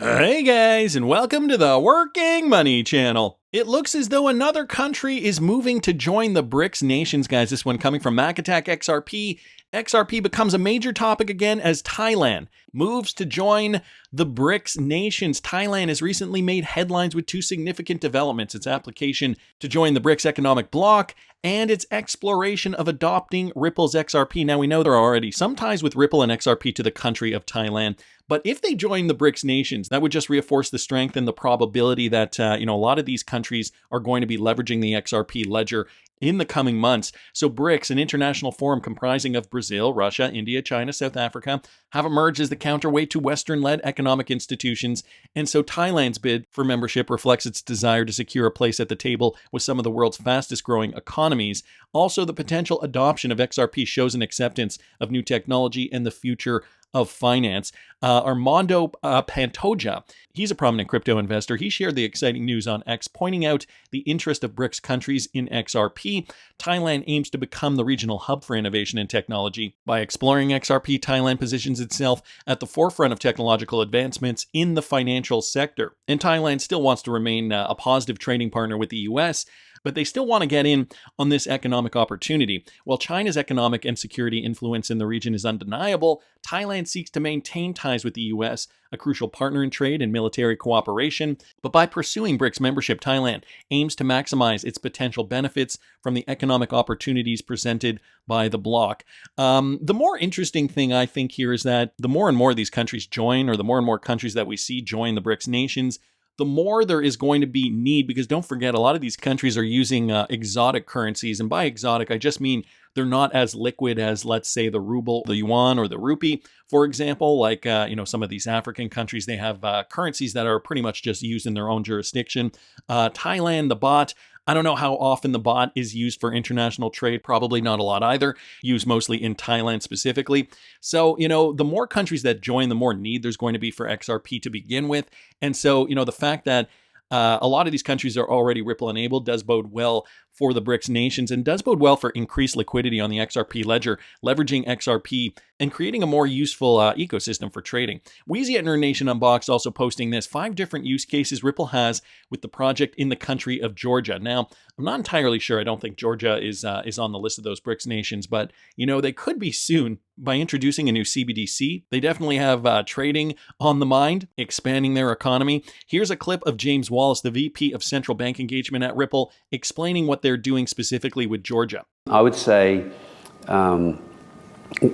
Hey guys, and welcome to the Working Money Channel. It looks as though another country is moving to join the BRICS nations, guys. This one coming from Mac Attack XRP. XRP becomes a major topic again as Thailand moves to join the BRICS nations. Thailand has recently made headlines with two significant developments: its application to join the BRICS economic bloc and its exploration of adopting Ripple's XRP. Now, we know there are already some ties with Ripple and XRP to the country of Thailand, but if they join the BRICS nations, that would just reinforce the strength and the probability that a lot of these countries are going to be leveraging the XRP ledger in the coming months. So BRICS, an international forum comprising of Brazil, Russia, India, China, South Africa, have emerged as the counterweight to Western-led economic institutions. And so Thailand's bid for membership reflects its desire to secure a place at the table with some of the world's fastest-growing economies. Also, the potential adoption of XRP shows an acceptance of new technology and the future of finance. Armando Pantoja, he's a prominent crypto investor. He shared the exciting news on X, pointing out the interest of BRICS countries in XRP. Thailand aims to become the regional hub for innovation and technology. By exploring XRP, Thailand positions itself at the forefront of technological advancements in the financial sector. And Thailand still wants to remain a positive trading partner with the US, but they still want to get in on this economic opportunity. While China's economic and security influence in the region is undeniable, Thailand seeks to maintain ties with the US, a crucial partner in trade and military cooperation. But by pursuing BRICS membership, Thailand aims to maximize its potential benefits from the economic opportunities presented by the bloc. The more interesting thing, I think, here is that the more and more these countries join, or the more and more countries that we see join the BRICS nations, the more there is going to be need, because don't forget, a lot of these countries are using exotic currencies. And by exotic, I just mean they're not as liquid as, let's say, the ruble, the yuan, or the rupee. For example, like, some of these African countries, they have currencies that are pretty much just used in their own jurisdiction. Thailand, the baht, I don't know how often the baht is used for international trade. Probably not a lot either. Used mostly in Thailand specifically. So, the more countries that join, the more need there's going to be for XRP to begin with. And so, the fact that a lot of these countries are already Ripple enabled does bode well for the BRICS nations, and does bode well for increased liquidity on the XRP ledger, leveraging XRP and creating a more useful ecosystem for trading. Wheezy at Nerd Nation Unboxed also posting this: 5 different use cases Ripple has with the project in the country of Georgia. Now, I'm not entirely sure. I don't think Georgia is on the list of those BRICS nations, but they could be soon by introducing a new CBDC. They definitely have trading on the mind, expanding their economy. Here's a clip of James Wallace, the VP of Central Bank Engagement at Ripple, explaining what they're doing specifically with Georgia. I would say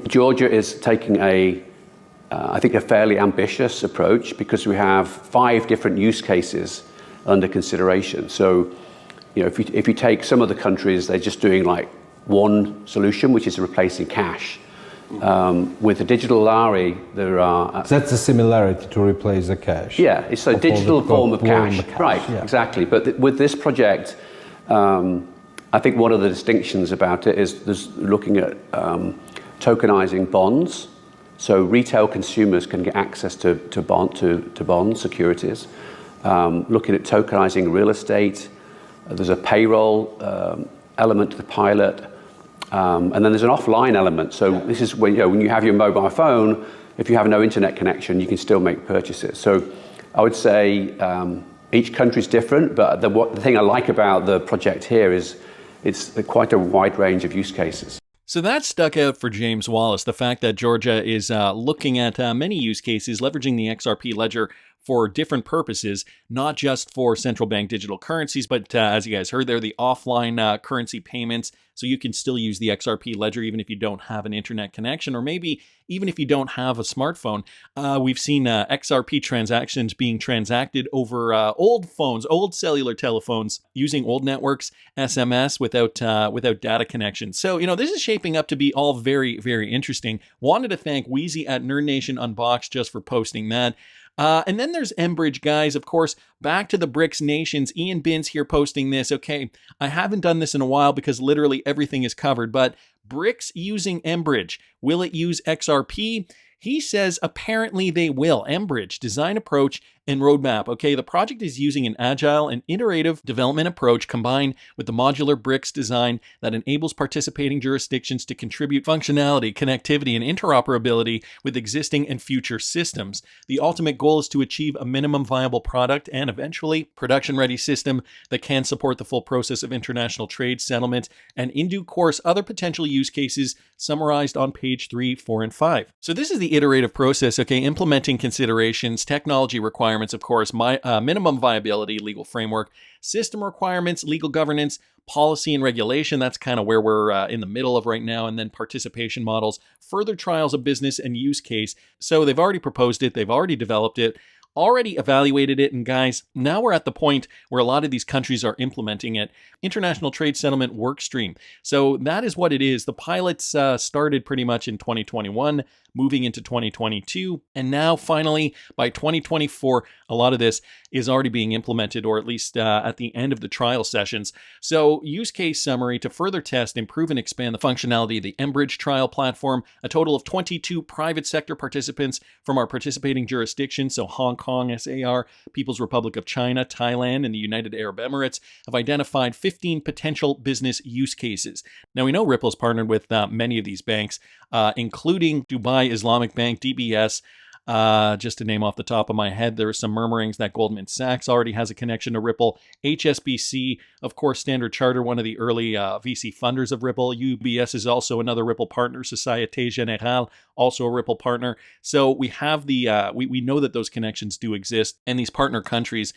Georgia is taking I think a fairly ambitious approach, because we have 5 different use cases under consideration. So, if you take some of the countries, they're just doing like one solution, which is replacing cash. With the digital lari, there are... That's a similarity to replace the cash. Yeah, it's a digital form of cash. Right, yeah. Exactly. But with this project, I think one of the distinctions about it is there's looking at tokenizing bonds. So retail consumers can get access to bond securities. Looking at tokenizing real estate. There's a payroll element to the pilot. And then there's an offline element. So this is when you have your mobile phone, if you have no internet connection, you can still make purchases. So I would say each country is different, but the thing I like about the project here is it's quite a wide range of use cases. So that stuck out for James Wallace, the fact that Georgia is looking at many use cases, leveraging the XRP ledger for different purposes, not just for central bank digital currencies, but as you guys heard there, the offline currency payments. So you can still use the XRP ledger even if you don't have an internet connection, or maybe even if you don't have a smartphone. We've seen XRP transactions being transacted over old phones, old cellular telephones, using old networks, SMS without data connection. So, this is shaping up to be all very, very interesting. Wanted to thank Wheezy at Nerd Nation Unboxed just for posting that. And then there's mBridge, guys. Of course, back to the BRICS nations. Ian Binns here posting this. Okay, I haven't done this in a while because literally everything is covered, but BRICS using mBridge. Will it use XRP? He says apparently they will. mBridge, design approach and roadmap. Okay, the project is using an agile and iterative development approach combined with the modular bricks design that enables participating jurisdictions to contribute functionality, connectivity, and interoperability with existing and future systems. The ultimate goal is to achieve a minimum viable product and eventually production-ready system that can support the full process of international trade, settlement, and in due course, other potential use cases summarized on page 3, 4, and 5. So this is the iterative process, okay, implementing considerations, technology requirements, of course, minimum viability, legal framework, system requirements, legal governance, policy and regulation. That's kind of where we're in the middle of right now. And then participation models, further trials of business and use case. So they've already proposed it. They've already developed it, already evaluated it. And guys, now we're at the point where a lot of these countries are implementing it. International Trade Settlement Workstream. So that is what it is. The pilots started pretty much in 2021, moving into 2022. And now finally, by 2024, a lot of this is already being implemented, or at least at the end of the trial sessions. So use case summary: to further test, improve, and expand the functionality of the mBridge trial platform, a total of 22 private sector participants from our participating jurisdictions, so Hong Kong, SAR, People's Republic of China, Thailand, and the United Arab Emirates, have identified 15 potential business use cases. Now, we know Ripple's partnered with many of these banks, including Dubai Islamic Bank, DBS. Just to name off the top of my head, there are some murmurings that Goldman Sachs already has a connection to Ripple. HSBC, of course, Standard Chartered, one of the early VC funders of Ripple. UBS is also another Ripple partner. Societe Generale, also a Ripple partner. So we have we know that those connections do exist, and these partner countries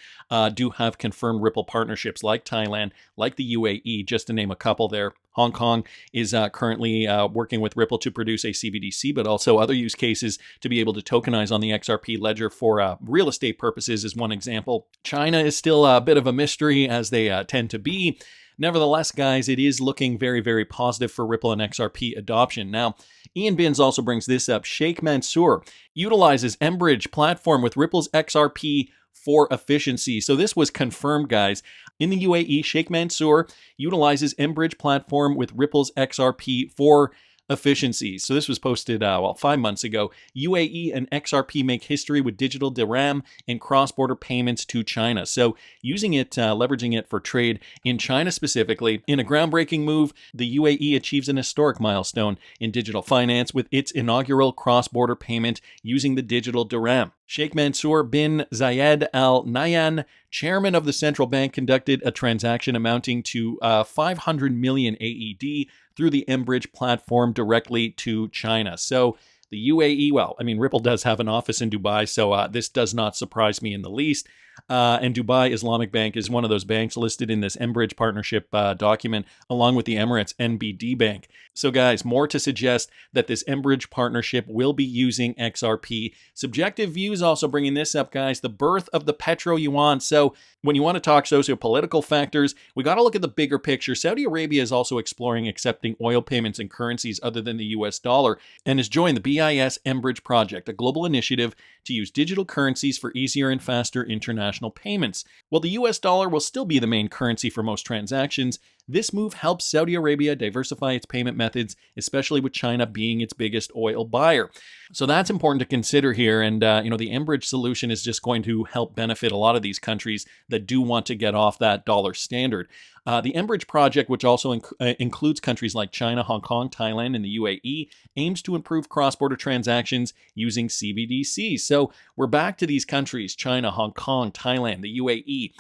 do have confirmed Ripple partnerships, like Thailand, like the UAE, just to name a couple there. Hong Kong is currently working with Ripple to produce a CBDC, but also other use cases to be able to tokenize on the XRP ledger for real estate purposes is one example. China is still a bit of a mystery, as they tend to be. Nevertheless, guys, it is looking very, very positive for Ripple and XRP adoption. Now, Ian Binns also brings this up. Sheikh Mansour utilizes mBridge platform with Ripple's XRP for efficiency. So this was confirmed, guys. In the UAE, Sheikh Mansour utilizes mBridge platform with Ripple's XRP for efficiency. So this was posted 5 months ago. UAE and XRP make history with digital dirham and cross-border payments to China. So using it, leveraging it for trade in China specifically. In a groundbreaking move, the UAE achieves an historic milestone in digital finance with its inaugural cross-border payment using the digital dirham. Sheikh Mansour bin Zayed Al Nahyan, chairman of the central bank, conducted a transaction amounting to 500 million AED through the mBridge platform directly to China. So the UAE, well, I mean, Ripple does have an office in Dubai, so this does not surprise me in the least. And Dubai Islamic Bank is one of those banks listed in this mBridge partnership document, along with the Emirates NBD Bank. So guys, more to suggest that this mBridge partnership will be using XRP. Subjective views also bringing this up, guys, the birth of the petro yuan. So when you want to talk sociopolitical factors, we got to look at the bigger picture. Saudi Arabia is also exploring accepting oil payments in currencies other than the US dollar, and has joined the BIS mBridge project, a global initiative to use digital currencies for easier and faster international payments. While the US dollar will still be the main currency for most transactions, this move helps Saudi Arabia diversify its payment methods, especially with China being its biggest oil buyer. So that's important to consider here. And, the mBridge solution is just going to help benefit a lot of these countries that do want to get off that dollar standard. The mBridge project, which also includes countries like China, Hong Kong, Thailand, and the UAE, aims to improve cross-border transactions using CBDC. So we're back to these countries: China, Hong Kong, Thailand, the UAE,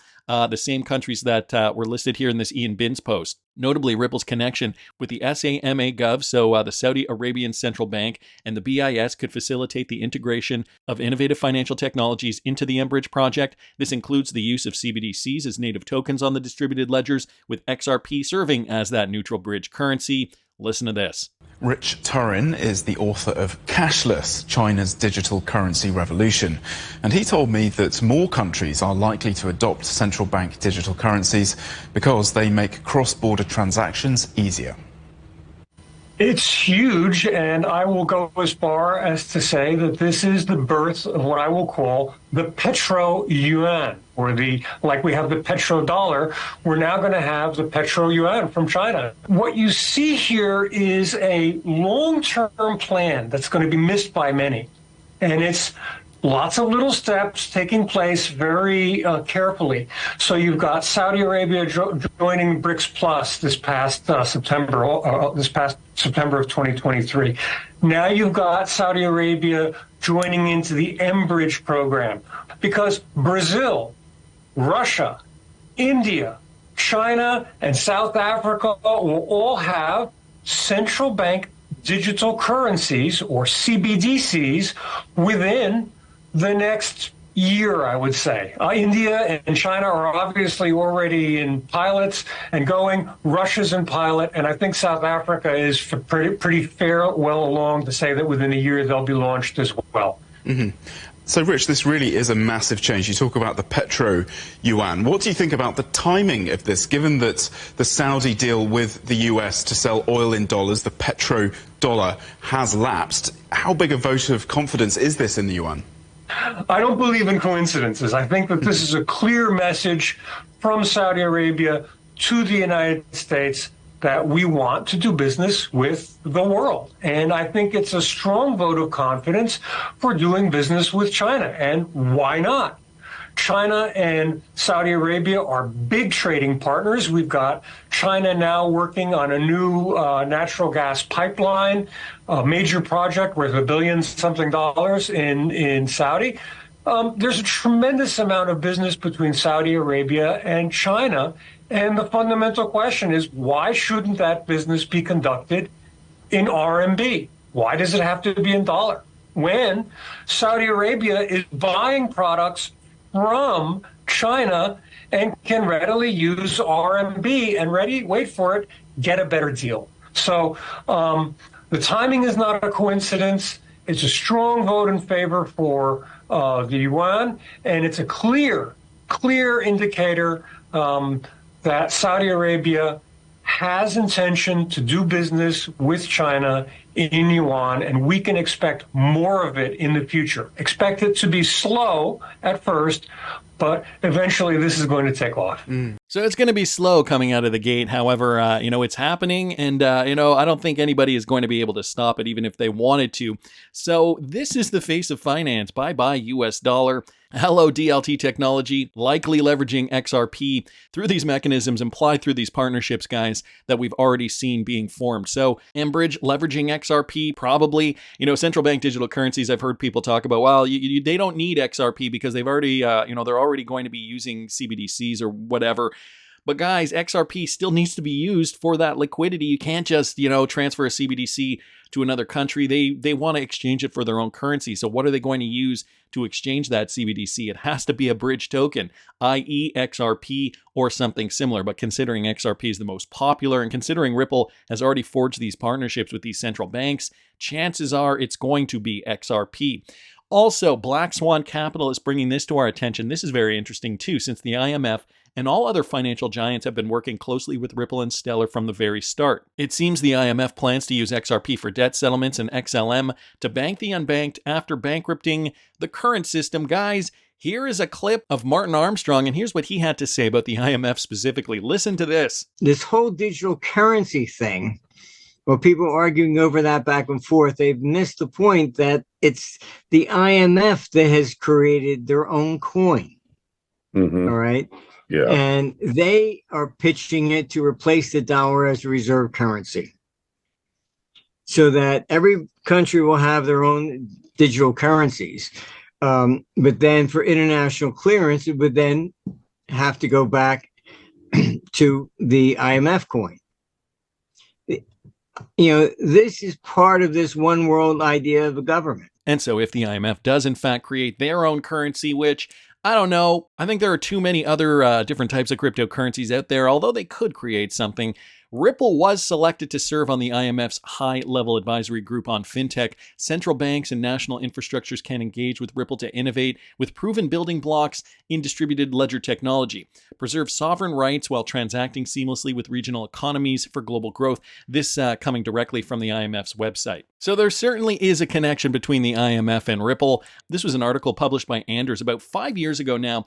the same countries that were listed here in this Ian Binns post. Notably, Ripple's connection with the SAMA Gov, so the Saudi Arabian Central Bank, and the BIS could facilitate the integration of innovative financial technologies into the mBridge project. This includes the use of CBDCs as native tokens on the distributed ledgers, with XRP serving as that neutral bridge currency. Listen to this. Rich Turin is the author of Cashless, China's Digital Currency Revolution. And he told me that more countries are likely to adopt central bank digital currencies because they make cross-border transactions easier. It's huge, and I will go as far as to say that this is the birth of what I will call the petro yuan, or like we have the petrodollar, we're now going to have the petro yuan from China. What you see here is a long-term plan that's going to be missed by many. And it's lots of little steps taking place very carefully. So you've got Saudi Arabia joining BRICS Plus this past September of 2023. Now you've got Saudi Arabia joining into the mBridge program because Brazil, Russia, India, China, and South Africa will all have central bank digital currencies, or CBDCs, within the next year, I would say. India and China are obviously already in pilots and going. Russia's in pilot, and I think South Africa is pretty well along to say that within a year they'll be launched as well. Mm-hmm. So, Rich, this really is a massive change. You talk about the petro-yuan. What do you think about the timing of this, given that the Saudi deal with the US to sell oil in dollars, the petrodollar, has lapsed? How big a vote of confidence is this in the yuan? I don't believe in coincidences. I think that this is a clear message from Saudi Arabia to the United States that we want to do business with the world. And I think it's a strong vote of confidence for doing business with China. And why not? China and Saudi Arabia are big trading partners. We've got China now working on a new natural gas pipeline, a major project worth $1 billion-something in Saudi. There's a tremendous amount of business between Saudi Arabia and China. And the fundamental question is, why shouldn't that business be conducted in RMB? Why does it have to be in dollar? When Saudi Arabia is buying products from China and can readily use RMB and wait for it, get a better deal. So the timing is not a coincidence. It's a strong vote in favor for the yuan, and it's a clear indicator that Saudi Arabia has intention to do business with China in yuan, and we can expect more of it in the future. Expect it to be slow at first, but eventually this is going to take off. So it's going to be slow coming out of the gate. However, it's happening, and, I don't think anybody is going to be able to stop it, even if they wanted to. So this is the face of finance. Bye-bye, US dollar. Hello, DLT technology, likely leveraging XRP through these mechanisms implied through these partnerships, guys, that we've already seen being formed. So mBridge leveraging XRP, probably, central bank digital currencies. I've heard people talk about, well, they don't need XRP because they've already, they're already going to be using CBDCs or whatever. But guys, XRP still needs to be used for that liquidity. You can't just, transfer a CBDC to another country. They want to exchange it for their own currency. So what are they going to use to exchange that CBDC? It has to be a bridge token, i.e. XRP or something similar. But considering XRP is the most popular and considering Ripple has already forged these partnerships with these central banks, chances are it's going to be XRP. Also, Black Swan Capital is bringing this to our attention. This is very interesting too, since the IMF and all other financial giants have been working closely with Ripple and Stellar from the very start. It seems the IMF plans to use XRP for debt settlements and XLM to bank the unbanked after bankrupting the current system. Guys, here is a clip of Martin Armstrong, and here's what he had to say about the IMF specifically. Listen to this. This whole digital currency thing, well, people arguing over that back and forth, they've missed the point that it's the IMF that has created their own coin. Mm-hmm. All right. Yeah. And they are pitching it to replace the dollar as a reserve currency so that every country will have their own digital currencies. But then for international clearance, it would then have to go back to the IMF coin. This is part of this one world idea of a government. And so if the IMF does in fact create their own currency, which I don't know, I think there are too many other different types of cryptocurrencies out there, although they could create something. Ripple was selected to serve on the IMF's high-level advisory group on fintech. Central banks and national infrastructures can engage with Ripple to innovate with proven building blocks in distributed ledger technology, preserve sovereign rights while transacting seamlessly with regional economies for global growth. This coming directly from the IMF's website. So there certainly is a connection between the IMF and Ripple. This was an article published by Anders about 5 years ago now,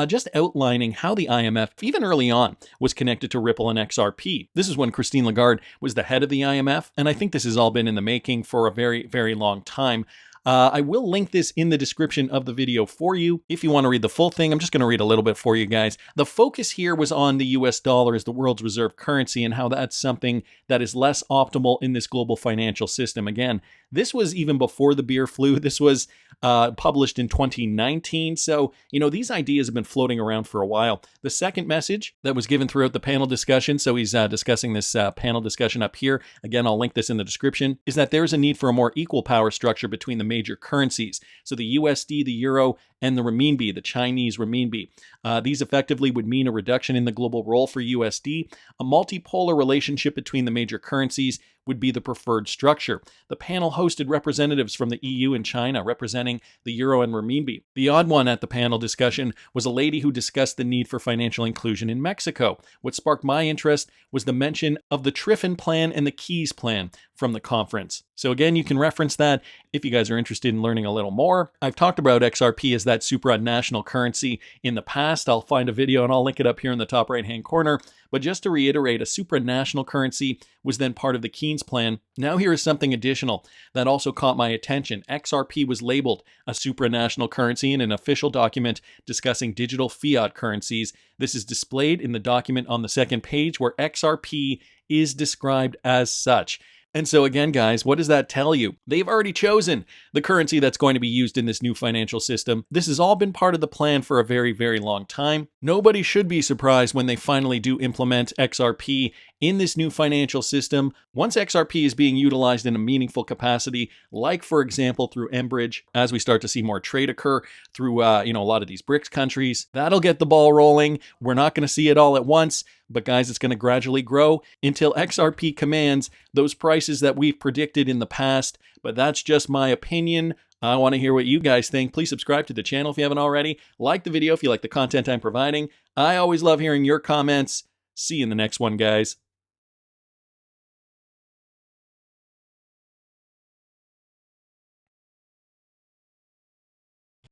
just outlining how the IMF, even early on, was connected to Ripple and XRP. This is when Christine Lagarde was the head of the IMF, and I think this has all been in the making for a very, very long time. I will link this in the description of the video for you if you want to read the full thing. I'm just going to read a little bit for you guys. The focus here was on the US dollar as the world's reserve currency and how that's something that is less optimal in this global financial system. Again, this was even before the beer flu. This was published in 2019. So, these ideas have been floating around for a while. The second message that was given throughout the panel discussion, so he's discussing this panel discussion up here, again, I'll link this in the description, is that there's a need for a more equal power structure between the major currencies. So the USD, the Euro, and the renminbi, the Chinese renminbi. These effectively would mean a reduction in the global role for USD. A multipolar relationship between the major currencies would be the preferred structure. The panel hosted representatives from the EU and China representing the Euro and renminbi. The odd one at the panel discussion was a lady who discussed the need for financial inclusion in Mexico. What sparked my interest was the mention of the Triffin Plan and the Keys Plan from the conference. So again, you can reference that if you guys are interested in learning a little more. I've talked about XRP as that supranational currency in the past. I'll find a video and I'll link it up here in the top right-hand corner. But just to reiterate, a supranational currency was then part of the Keys Plan. Now here is something additional that also caught my attention. XRP was labeled a supranational currency in an official document discussing digital fiat currencies. This is displayed in the document on the second page where XRP is described as such. And so again, guys, what does that tell you? They've already chosen the currency that's going to be used in this new financial system. This has all been part of the plan for a very, very long time. Nobody should be surprised when they finally do implement XRP in this new financial system. Once XRP is being utilized in a meaningful capacity, like for example through mBridge, as we start to see more trade occur through a lot of these BRICS countries, that'll get the ball rolling. We're not going to see it all at once, but guys, it's going to gradually grow until XRP commands those prices that we've predicted in the past. But that's just my opinion. I want to hear what you guys think. Please subscribe to the channel if you haven't already. Like the video if you like the content I'm providing. I always love hearing your comments. See you in the next one, guys.